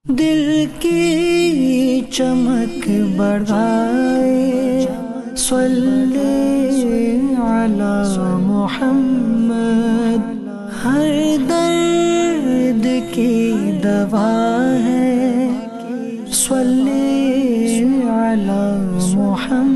دل کی چمک بڑھائے صلی علی محمد، ہر درد کی دوا ہے صلی علی محمد۔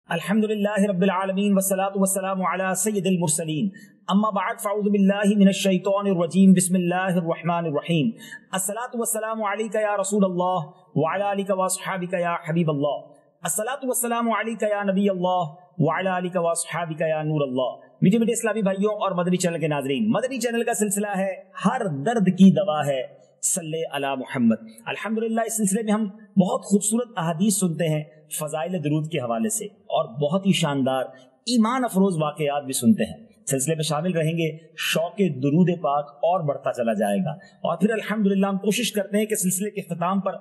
الحمدللہ رب العالمین والصلاة والسلام علی سید المرسلین، اما بعد فاعوذ باللہ من الشیطان الرجیم، بسم اللہ الرحمن الرحیم۔ الصلاة والسلام علیکہ یا رسول اللہ وعلی آلک واصحابک یا حبیب اللہ، الصلاة والسلام علیکہ یا نبی اللہ وعلی آلک واصحابک یا نور اللہ۔ میٹھے میٹھے اسلامی بھائیوں اور مدنی چینل کے ناظرین، مدنی چینل کا سلسلہ ہے ہر درد کی دوا ہے صلی علی محمد۔ الحمدللہ اس سلسلے میں ہم بہت خوبصورت احادیث سنتے ہیں فضائل درود کے حوالے سے، اور بہت ہی شاندار ایمان افروز واقعات بھی سنتے ہیں۔ سلسلے میں شامل رہیں گے، شوق درود پاک اور بڑھتا چلا جائے گا، اور پھر الحمدللہ ہم کوشش کرتے ہیں کہ سلسلے کے اختتام پر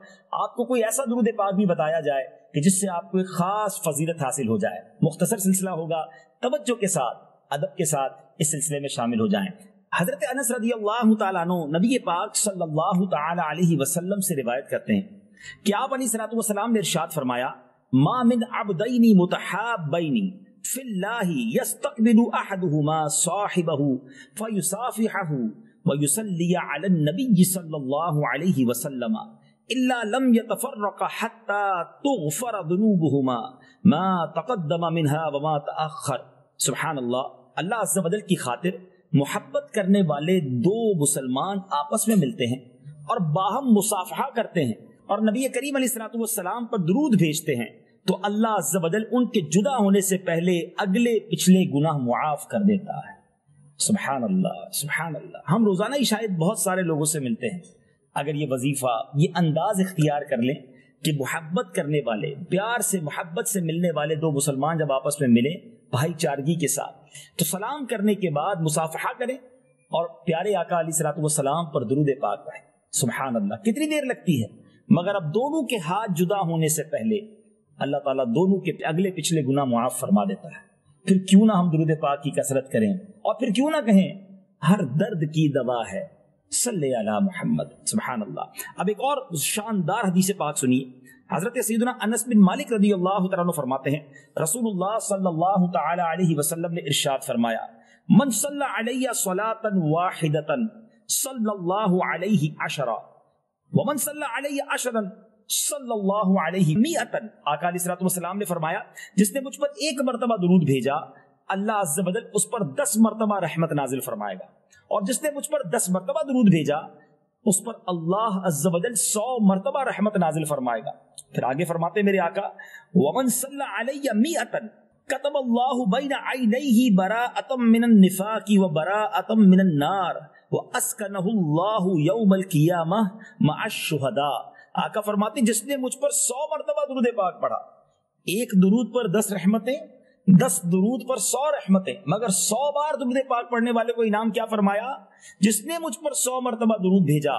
آپ کو کوئی ایسا درود پاک بھی بتایا جائے کہ جس سے آپ کو ایک خاص فضیلت حاصل ہو جائے۔ مختصر سلسلہ ہوگا، توجہ کے ساتھ ادب کے ساتھ اس سلسلے میں شامل ہو جائیں۔ حضرت انس رضی اللہ تعالیٰ عنہ نبی پاک صلی اللہ تعالی علیہ وسلم سے روایت کرتے ہیں کہ آپ علیہ الصلوۃ والسلام نے ارشاد فرمایا، ما من عبدین متحابین فی اللہ یستقبل احدہما صاحبہ فیصافحہ ویصلی علی النبی صلی اللہ علیہ وسلم الا لم يتفرق حتى تغفر ذنوبہما ما تقدم منها وما تأخر۔ سبحان اللہ، اللہ عز و جل کی خاطر محبت کرنے والے دو مسلمان آپس میں ملتے ہیں اور باہم مصافحہ کرتے ہیں اور نبی کریم علیہ الصلوۃ والسلام پر درود بھیجتے ہیں تو اللہ عز و جل ان کے جدا ہونے سے پہلے اگلے پچھلے گناہ معاف کر دیتا ہے۔ سبحان اللہ، سبحان اللہ۔ ہم روزانہ ہی شاید بہت سارے لوگوں سے ملتے ہیں، اگر یہ وظیفہ، یہ انداز اختیار کر لیں کہ محبت کرنے والے، پیار سے محبت سے ملنے والے دو مسلمان جب آپس میں ملیں بھائی چارگی کے ساتھ تو سلام کرنے کے بعد مصافحہ کریں اور پیارے آقا علیہ الصلوۃ والسلام پر درود پاک پڑھیں۔ سبحان اللہ، کتنی دیر لگتی ہے، مگر اب دونوں کے ہاتھ جدا ہونے سے پہلے اللہ تعالیٰ دونوں کے اگلے پچھلے گناہ معاف فرما دیتا ہے۔ پھر کیوں نہ ہم درود پاک کی کثرت کریں، اور پھر کیوں نہ کہیں ہر درد کی دوا ہے صلی علی محمد۔ سبحان اللہ۔ اب ایک اور شاندار حدیث پاک سنیے۔ حضرت سیدنا انس بن مالک رضی اللہ تعالیٰ عنہ فرماتے ہیں، رسول اللہ صلی اللہ تعالی علیہ وسلم نے ارشاد فرمایا، من صلی علی صلاۃ واحدۃ صلی اللہ علیہ عشرہ ومن صلی علی عشرا صلی اللہ علیہ مئۃ۔ آقا علیہ الصلوۃ والسلام نے فرمایا، جس نے مجھ پر ایک مرتبہ درود بھیجا اللہ عز و جل اس پر 10 مرتبہ رحمت نازل فرمائے گا، اور جس نے مجھ پر 10 مرتبہ درود بھیجا اس پر اللہ عز و جل 100 مرتبہ رحمت نازل فرمائے گا۔ پھر آگے فرماتے میرے آقا، ومن صلی علی مئۃ کتب اللہ بین عینیہ براءۃ من النفاق وبراءۃ من النار واسکنہ اللہ یوم القیامہ مع الشہداء۔ آقا فرماتے جس نے مجھ پر 100 مرتبہ درود پاک پڑھا، ایک درود پر 10 رحمتیں، 10 درود پر 100 رحمتیں، مگر 100 بار درود پاک پڑھنے والے کو انعام کیا فرمایا؟ جس نے مجھ پر 100 مرتبہ درود بھیجا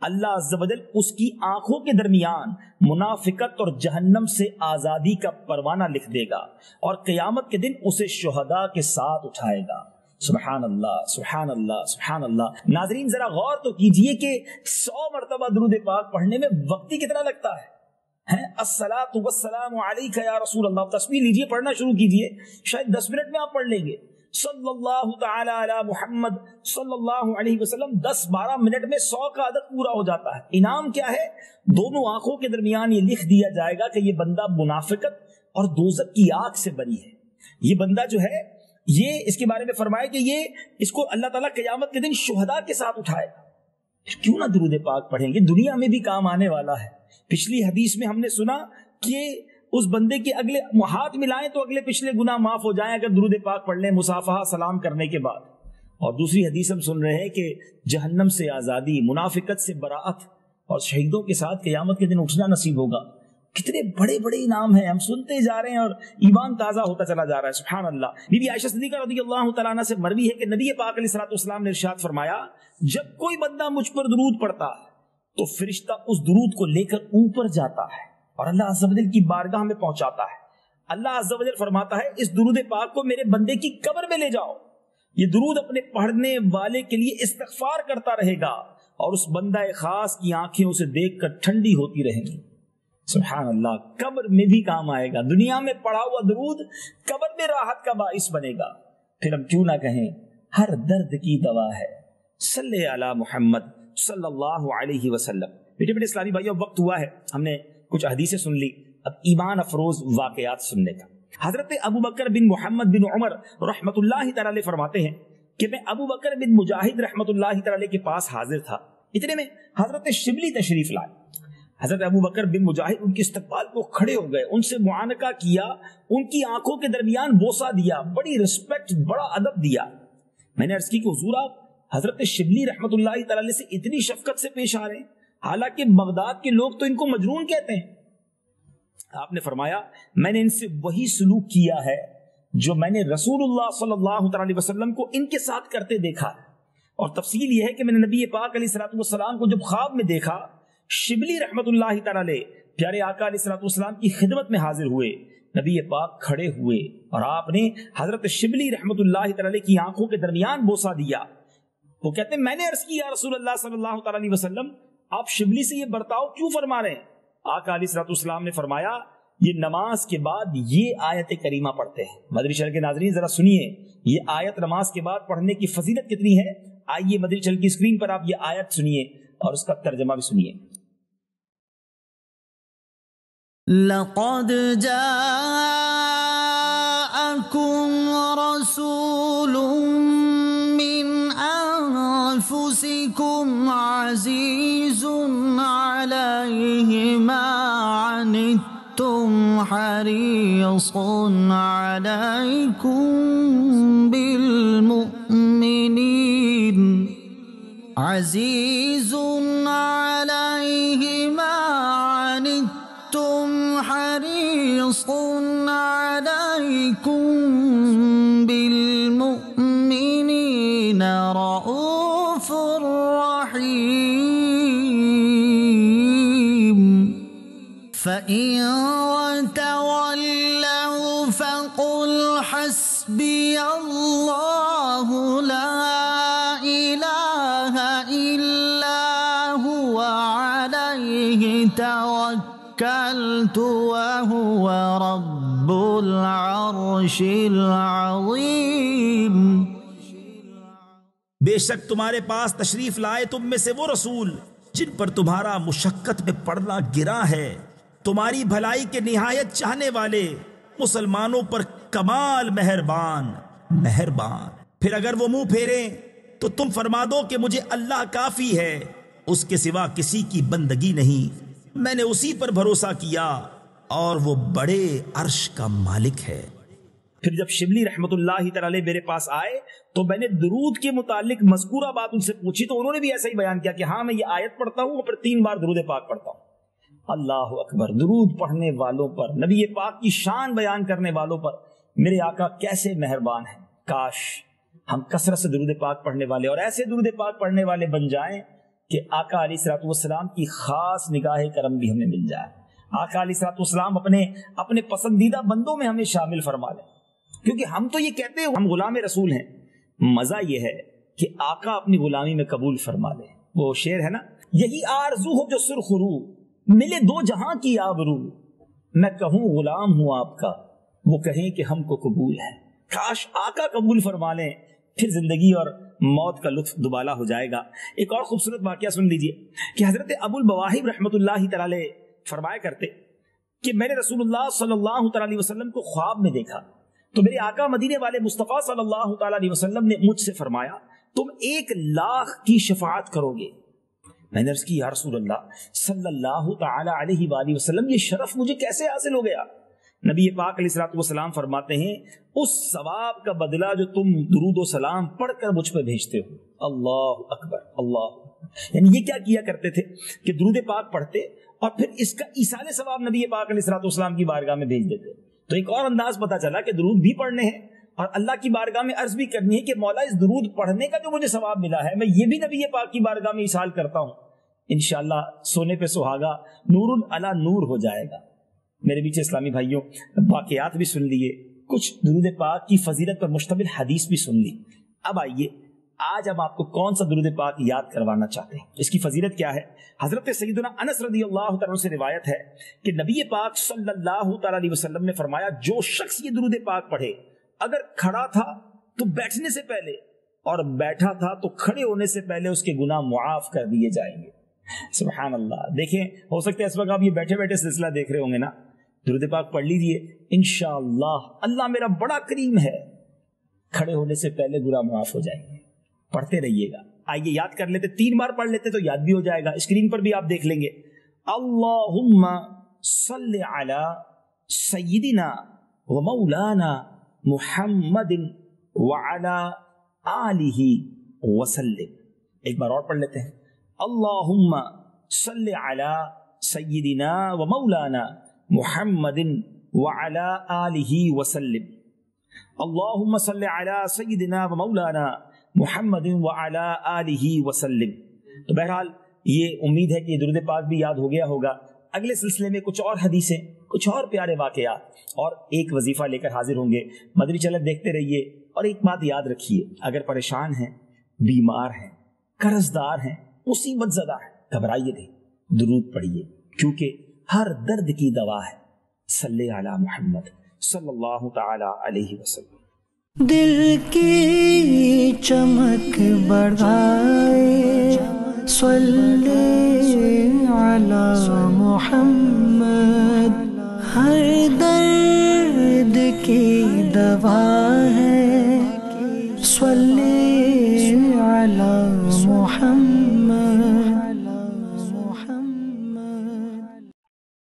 اللہ عز و جل اس کی آنکھوں کے درمیان منافقت اور جہنم سے آزادی کا پروانہ لکھ دے گا اور قیامت کے دن اسے شہداء کے ساتھ اٹھائے گا۔ سبحان اللہ، سبحان اللہ، سبحان اللہ۔ ناظرین ذرا غور تو کیجئے کہ 100 مرتبہ درود پاک پڑھنے میں وقت ہی کتنا لگتا ہے۔ الصلاۃ والسلام علیک یا رسول اللہ، تسبیح لیجئے، پڑھنا شروع کیجئے، شاید 10 منٹ میں آپ پڑھ لیں گے صلی اللہ تعالی علی محمد صلی اللہ علیہ وسلم، 10-12 منٹ میں 100 کا عدد پورا ہو جاتا ہے۔ انعام کیا ہے؟ دونوں آنکھوں کے درمیان یہ لکھ دیا جائے گا کہ یہ بندہ منافقت اور دوزخ کی آگ سے بری ہے۔ یہ بندہ جو ہے، یہ اس کے بارے میں فرمایا کہ یہ اس کو اللہ تعالیٰ قیامت کے دن شہداء کے ساتھ اٹھائے گا۔ کیوں نہ درود پاک پڑھیں گے، دنیا میں بھی کام آنے والا ہے۔ پچھلی حدیث میں ہم نے سنا کہ اس بندے کے اگلے ہاتھ ملائیں تو اگلے پچھلے گناہ معاف ہو جائیں اگر درود پاک پڑھ لیں مصافحہ سلام کرنے کے بعد، اور دوسری حدیث ہم سن رہے ہیں کہ جہنم سے آزادی، منافقت سے براءت، اور شہیدوں کے ساتھ قیامت کے دن اٹھنا نصیب ہوگا۔ کتنے بڑے بڑے انعام ہیں، ہم سنتے جا رہے ہیں اور ایمان تازہ ہوتا چلا جا رہا ہے۔ سبحان اللہ۔ بی بی عائشہ صدیقہ رضی اللہ تعالیٰ عنہ سے مروی ہے کہ نبی پاک علیہ الصلوۃ والسلام نے ارشاد فرمایا، جب کوئی بندہ مجھ پر درود پڑھتا ہے تو فرشتہ اس درود کو لے کر اوپر جاتا ہے اور اللہ عز و جل کی بارگاہ میں پہنچاتا ہے۔ اللہ عز و جل فرماتا ہے اس درود پاک کو میرے بندے کی قبر میں لے جاؤ، یہ درود اپنے پڑھنے والے کے لیے استغفار کرتا رہے گا اور اس بندہ خاص کی آنکھیں اسے دیکھ کر ٹھنڈی ہوتی رہیں گی. سبحان اللہ. قبر میں بھی کام آئے گا. دنیا میں پڑھا ہوا درود قبر میں راحت کا باعث بنے گا. پھر ہم کیوں نہ کہیں ہر درد کی دوا ہے. صلی علی محمد صلی اللہ علیہ وسلم. بیٹے بیٹے اسلامی بھائیو، وقت ہوا ہے ہم نے کچھ حدیثیں سن لی، اب ایمان افروز واقعات سننے کا. حضرت ابو بکر بن محمد بن عمر رحمت اللہ تعالی علیہ فرماتے ہیں کہ میں ابو بکر بن مجاہد رحمت اللہ تعالی علیہ کے پاس حاضر تھا. اتنے میں حضرت شبلی تشریف لائے. حضرت ابو بکر بن مجاہد ان کے استقبال کو کھڑے ہو گئے، ان سے معانقہ کیا، ان کی آنکھوں کے درمیان بوسہ دیا، بڑی رسپیکٹ، بڑا ادب دیا. میں نے عرض کی کہ حضور آپ حضرت شبلی رحمت اللہ تعالی علیہ سے اتنی شفقت سے پیش آ رہے ہیں، حالانکہ بغداد کے لوگ تو ان کو مجنون کہتے ہیں. آپ نے فرمایا میں نے ان سے وہی سلوک کیا ہے جو میں نے رسول اللہ صلی اللہ علیہ وسلم کو ان کے ساتھ کرتے دیکھا. اور تفصیل یہ ہے کہ میں نے نبی پاک علیہ الصلوۃ والسلام کو جب خواب میں دیکھا، شبلی رحمت اللہ تعالی علیہ پیارے آقا علیہ الصلوۃ والسلام کی خدمت میں حاضر ہوئے. نبی پاک کھڑے ہوئے اور آپ نے حضرت شبلی رحمت اللہ تعالی علیہ کی آنکھوں کے درمیان بوسہ دیا. وہ کہتے ہیں میں نے عرض کیا رسول اللہ صلی اللہ علیہ وسلم آپ شبلی سے یہ برتاؤ کیوں فرما رہے ہیں؟ آقا علیہ الصلوۃ والسلام نے فرمایا یہ نماز کے بعد یہ آیت کریمہ پڑھتے ہیں. مدری چینل کے ناظرین ذرا سنیے یہ آیت نماز کے بعد پڑھنے کی فضیلت کتنی ہے. آئیے مدری چینل کی اسکرین پر آپ یہ آیت سنیے اور اس کا ترجمہ بھی سنیے. لقد جاءكم رسول من أنفسكم عزيز عليه ما عنتم حريص عليكم بالمؤمنين عزيز عليه ما عنتم حريص عليكم بالمؤمنين رؤوف رحيم فإن تولوا فقل حسبي الله لا إله إلا هو عليه توكلت وهو رب العرش العظيم. بے شک تمہارے پاس تشریف لائے تم میں سے وہ رسول جن پر تمہارا مشقت میں پڑنا گرا ہے، تمہاری بھلائی کے نہایت چاہنے والے، مسلمانوں پر کمال مہربان. پھر اگر وہ منہ پھیریں تو تم فرما دو کہ مجھے اللہ کافی ہے، اس کے سوا کسی کی بندگی نہیں، میں نے اسی پر بھروسہ کیا اور وہ بڑے عرش کا مالک ہے. پھر جب شبلی رحمت اللہ تعالی میرے پاس آئے تو میں نے درود کے متعلق مذکورہ بات ان سے پوچھی تو انہوں نے بھی ایسا ہی بیان کیا کہ ہاں میں یہ آیت پڑھتا ہوں اور پھر 3 بار درود پاک پڑھتا ہوں. اللہ اکبر. درود پڑھنے والوں پر، نبی پاک کی شان بیان کرنے والوں پر میرے آقا کیسے مہربان ہیں. کاش ہم کثرت سے درود پاک پڑھنے والے اور ایسے درود پاک پڑھنے والے بن جائیں کہ آقا علیہ الصلوۃ والسلام کی خاص نگاہ کرم بھی ہمیں مل جائے. آقا علیہ الصلوۃ والسلام اپنے پسندیدہ بندوں میں ہمیں شامل فرما لیں. کیونکہ ہم تو یہ کہتے ہیں ہم غلام رسول ہیں، مزہ یہ ہے کہ آقا اپنی غلامی میں قبول فرما لے. وہ شعر ہے نا، یہی آرزو ہو جو سرخ رو ملے 2 جہاں کی آبرو، میں کہوں غلام ہوں آپ کا وہ کہیں کہ ہم کو قبول ہے. کاش آقا قبول فرما لیں، پھر زندگی اور موت کا لطف دوبالا ہو جائے گا. ایک اور خوبصورت واقعہ سن لیجئے کہ حضرت ابو البواہب رحمت اللہ تعالی فرمایا کرتے کہ میں نے رسول اللہ صلی اللہ تعالی وسلم کو خواب میں دیکھا تو میرے آقا مدینے والے مصطفیٰ صلی اللہ تعالی علیہ وسلم نے مجھ سے فرمایا تم 1,00,000 کی شفاعت کرو گے. میں نے عرض کی یا رسول اللہ صلی اللہ تعالی علیہ وآلہ وسلم یہ شرف مجھے کیسے حاصل ہو گیا؟ نبی پاک علیہ الصلوۃ والسلام فرماتے ہیں اس ثواب کا بدلہ جو تم درود و سلام پڑھ کر مجھ پہ بھیجتے ہو. اللہ اکبر. اللہ یعنی یہ کیا کیا کرتے تھے کہ درود پاک پڑھتے اور پھر اس کا ایصال ثواب نبی پاک علیہ الصلوۃ والسلام کی بارگاہ میں بھیج دیتے. تو ایک اور انداز پتا چلا کہ درود بھی پڑھنے ہیں اور اللہ کی بارگاہ میں عرض بھی کرنی ہے کہ مولا اس درود پڑھنے کا جو مجھے ثواب ملا ہے میں یہ بھی نبی پاک کی بارگاہ میں ایصال کرتا ہوں. انشاءاللہ سونے پہ سہاگا، نور علی نور ہو جائے گا. میرے بیچ اسلامی بھائیوں واقعات بھی سن لیے، کچھ درود پاک کی فضیلت پر مشتمل حدیث بھی سن لی. اب آئیے آج ہم آپ کو کون سا درود پاک یاد کروانا چاہتے ہیں، اس کی فضیلت کیا ہے۔ حضرت سیدنا انس رضی اللہ تعالیٰ سے روایت ہے کہ نبی پاک صلی اللہ تعالیٰ علیہ وسلم نے فرمایا جو شخص یہ درود پاک پڑھے، اگر کھڑا تھا تو بیٹھنے سے پہلے اور بیٹھا تھا تو کھڑے ہونے سے پہلے اس کے گناہ معاف کر دیے جائیں گے۔ سبحان اللہ۔ دیکھیں، ہو سکتا ہے اس وقت آپ یہ بیٹھے بیٹھے سلسلہ دیکھ رہے ہوں گے نا، درود پاک پڑھ لیجئے، انشاءاللہ اللہ میرا بڑا کریم ہے، کھڑے ہونے سے پہلے گناہ معاف ہو جائیں گے۔ پڑھتے رہیے گا۔ آئیے یاد کر لیتے، 3 بار پڑھ لیتے تو یاد بھی ہو جائے گا، اسکرین پر بھی آپ دیکھ لیں گے۔ اللہم صلی علی سیدنا و مولانا محمد وعلی آلہ وسلم۔ ایک بار اور پڑھ لیتے ہیں، اللہم صلی علی سیدنا و مولانا محمد وعلی آلہ وسلم۔ اللہم صلی علی سیدنا و مولانا محمد وعلی آلہ وسلم۔ تو بہرحال یہ امید ہے کہ یہ درود پاک بھی یاد ہو گیا ہوگا۔ اگلے سلسلے میں کچھ اور حدیثیں، کچھ اور پیارے واقعات اور ایک وظیفہ لے کر حاضر ہوں گے۔ مدنی چینل دیکھتے رہیے، اور ایک بات یاد رکھیے، اگر پریشان ہیں، بیمار ہیں، قرض دار ہیں، مصیبت زدہ ہیں، گھبرائیے نہیں، درود پڑھیے، کیونکہ ہر درد کی دوا ہے۔ صلی علی محمد صلی اللہ تعالی علیہ وسلم۔ دل کی چمک بڑھائے، صلی علی محمد، ہر درد کی دوا ہے، صلی علی محمد۔